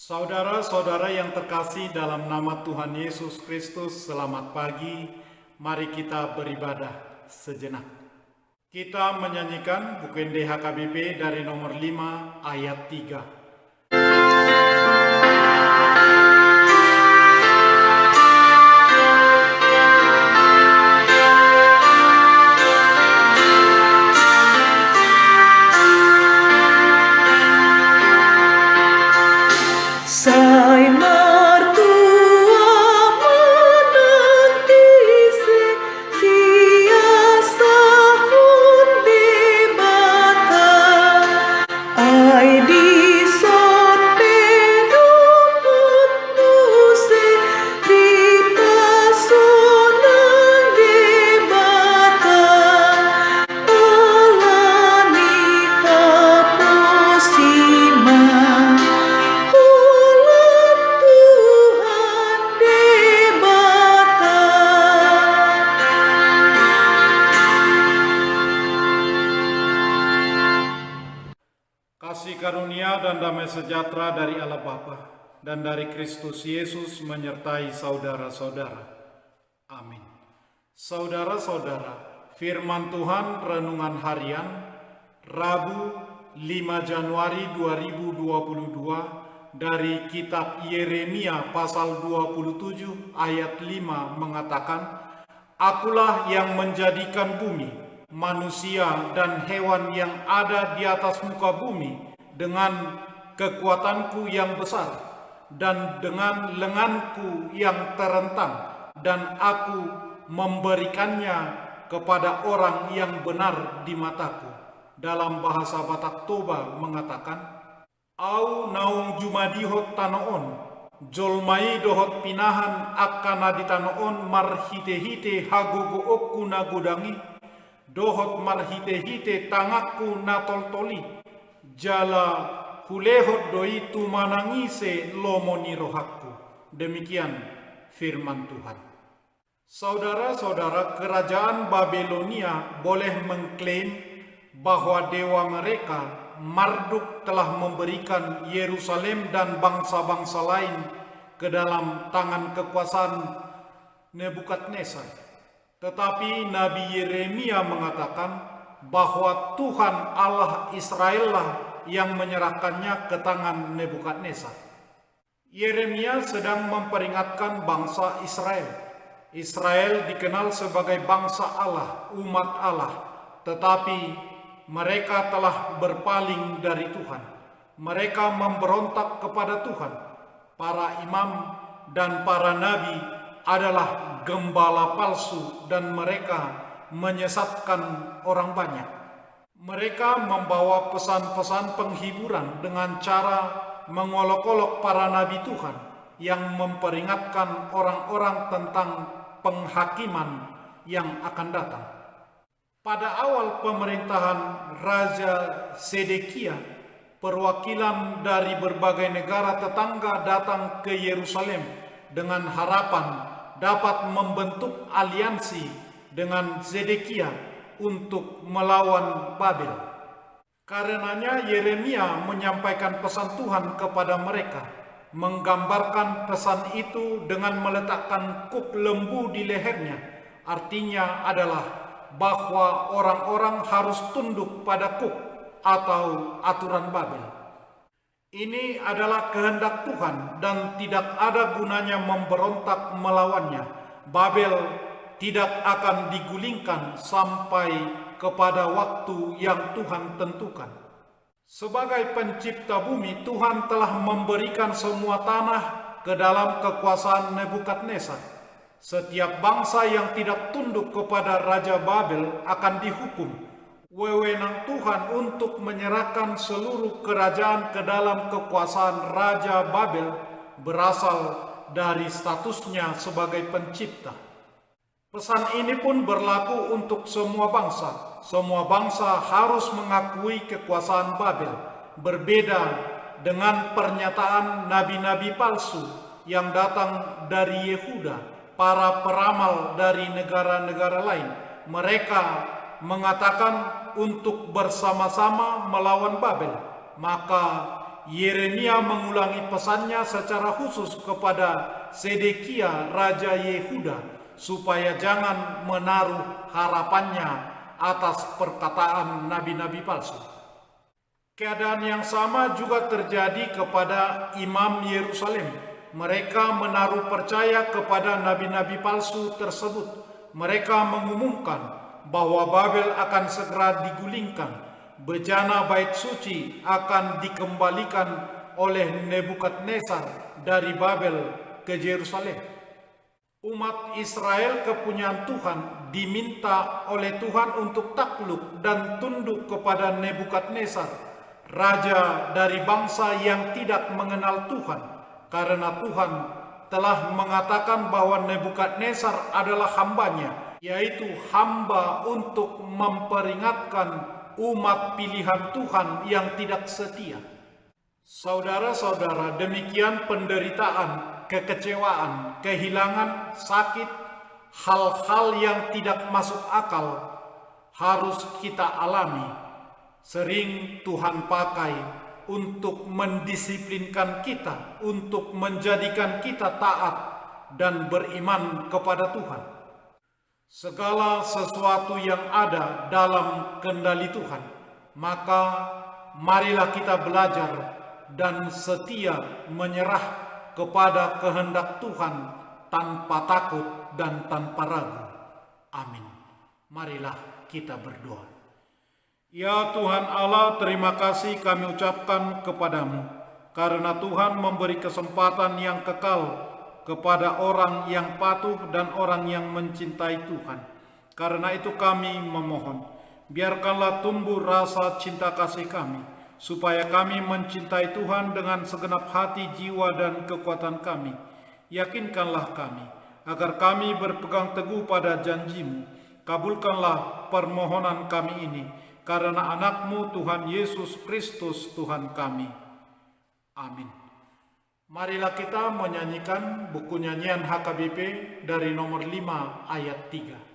Saudara-saudara yang terkasih dalam nama Tuhan Yesus Kristus, selamat pagi. Mari kita beribadah sejenak. Kita menyanyikan buku NDHKBP dari nomor 5 ayat 3. Sai mertua menangisi siasa hunde bata ai di sot peduput nuse di pasunang de bata alani kaposima Kasih karunia dan damai sejahtera dari Allah Bapa dan dari Kristus Yesus menyertai saudara-saudara. Amin. Saudara-saudara, firman Tuhan renungan harian Rabu 5 Januari 2022 dari kitab Yeremia pasal 27 ayat 5 mengatakan, "Akulah yang menjadikan bumi, manusia dan hewan yang ada di atas muka bumi dengan kekuatanku yang besar dan dengan lenganku yang terentang, dan aku memberikannya kepada orang yang benar di mataku." Dalam bahasa Batak Toba mengatakan, "Au naung jumadihot tanoon, jolmai dohot pinahan akana di tanoon marhite-hite hagogo okku nagodangi, dohot marhite-hite tangakku natol-toli, jala hulehot doi tu manangise lomoni rohakku." Demikian firman Tuhan. Saudara-saudara, kerajaan Babelonia boleh mengklaim bahwa dewa mereka, Marduk, telah memberikan Yerusalem dan bangsa-bangsa lain ke dalam tangan kekuasaan Nebukadnezar. Tetapi Nabi Yeremia mengatakan bahwa Tuhan Allah Israel lah yang menyerahkannya ke tangan Nebukadnezar. Yeremia sedang memperingatkan bangsa Israel. Israel dikenal sebagai bangsa Allah, umat Allah, tetapi mereka telah berpaling dari Tuhan. Mereka memberontak kepada Tuhan. Para imam dan para nabi adalah gembala palsu dan mereka menyesatkan orang banyak. Mereka membawa pesan-pesan penghiburan dengan cara mengolok-olok para nabi Tuhan yang memperingatkan orang-orang tentang penghakiman yang akan datang. Pada awal pemerintahan Raja Sedekia, perwakilan dari berbagai negara tetangga datang ke Yerusalem dengan harapan dapat membentuk aliansi dengan Zedekia untuk melawan Babel. Karenanya Yeremia menyampaikan pesan Tuhan kepada mereka, menggambarkan pesan itu dengan meletakkan kuk lembu di lehernya. Artinya adalah bahwa orang-orang harus tunduk pada kuk atau aturan Babel. Ini adalah kehendak Tuhan dan tidak ada gunanya memberontak melawannya. Babel tidak akan digulingkan sampai kepada waktu yang Tuhan tentukan. Sebagai pencipta bumi, Tuhan telah memberikan semua tanah ke dalam kekuasaan Nebukadnezar. Setiap bangsa yang tidak tunduk kepada Raja Babel akan dihukum. Wewenang Tuhan untuk menyerahkan seluruh kerajaan ke dalam kekuasaan Raja Babel berasal dari statusnya sebagai pencipta. Pesan ini pun berlaku untuk semua bangsa. Semua bangsa harus mengakui kekuasaan Babel. Berbeda dengan pernyataan nabi-nabi palsu yang datang dari Yehuda, para peramal dari negara-negara lain. Mereka mengatakan untuk bersama-sama melawan Babel. Maka Yeremia mengulangi pesannya secara khusus kepada Sedekia, Raja Yehuda, supaya jangan menaruh harapannya atas perkataan nabi-nabi palsu. Keadaan yang sama juga terjadi kepada imam Yerusalem. Mereka menaruh percaya kepada nabi-nabi palsu tersebut. Mereka mengumumkan bahwa Babel akan segera digulingkan. Bejana bait suci akan dikembalikan oleh Nebukadnezar dari Babel ke Yerusalem. Umat Israel kepunyaan Tuhan diminta oleh Tuhan untuk takluk dan tunduk kepada Nebukadnezar, raja dari bangsa yang tidak mengenal Tuhan, karena Tuhan telah mengatakan bahwa Nebukadnezar adalah hambanya, yaitu hamba untuk memperingatkan umat pilihan Tuhan yang tidak setia. Saudara-saudara, demikian penderitaan, kekecewaan, kehilangan, sakit, hal-hal yang tidak masuk akal harus kita alami. Sering Tuhan pakai untuk mendisiplinkan kita, untuk menjadikan kita taat dan beriman kepada Tuhan. Segala sesuatu yang ada dalam kendali Tuhan, maka marilah kita belajar dan setia menyerah kepada kehendak Tuhan tanpa takut dan tanpa ragu. Amin. Marilah kita berdoa. Ya Tuhan Allah, terima kasih kami ucapkan kepadamu, karena Tuhan memberi kesempatan yang kekal kepada orang yang patuh dan orang yang mencintai Tuhan. Karena itu kami memohon, biarkanlah tumbuh rasa cinta kasih kami, supaya kami mencintai Tuhan dengan segenap hati, jiwa, dan kekuatan kami. Yakinkanlah kami, agar kami berpegang teguh pada janji-Mu. Kabulkanlah permohonan kami ini, karena anak-Mu Tuhan Yesus Kristus Tuhan kami. Amin. Marilah kita menyanyikan buku nyanyian HKBP dari nomor 5 ayat 3.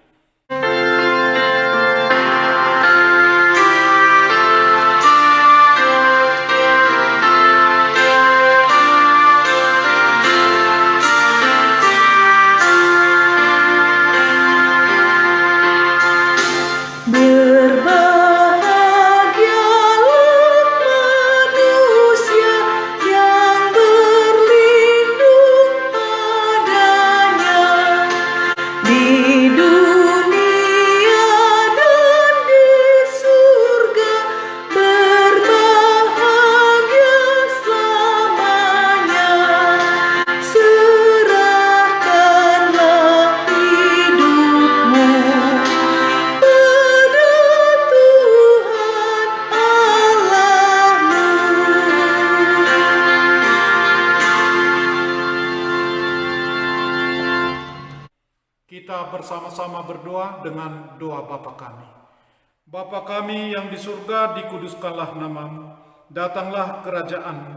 Kita bersama-sama berdoa dengan doa Bapa kami. Bapa kami yang di surga, dikuduskanlah nama-Mu, datanglah kerajaan-Mu,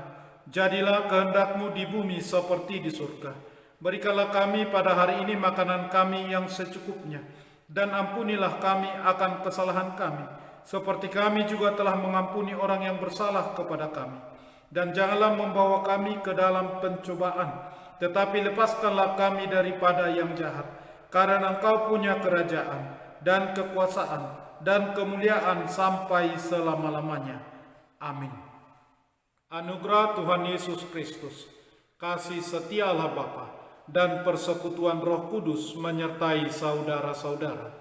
jadilah kehendak-Mu di bumi seperti di surga. Berikanlah kami pada hari ini makanan kami yang secukupnya, dan ampunilah kami akan kesalahan kami, seperti kami juga telah mengampuni orang yang bersalah kepada kami. Dan janganlah membawa kami ke dalam pencobaan, tetapi lepaskanlah kami daripada yang jahat. Karena Engkau punya kerajaan dan kekuasaan dan kemuliaan sampai selama-lamanya. Amin. Anugerah Tuhan Yesus Kristus, kasih setia Allah Bapa, dan persekutuan Roh Kudus menyertai saudara-saudara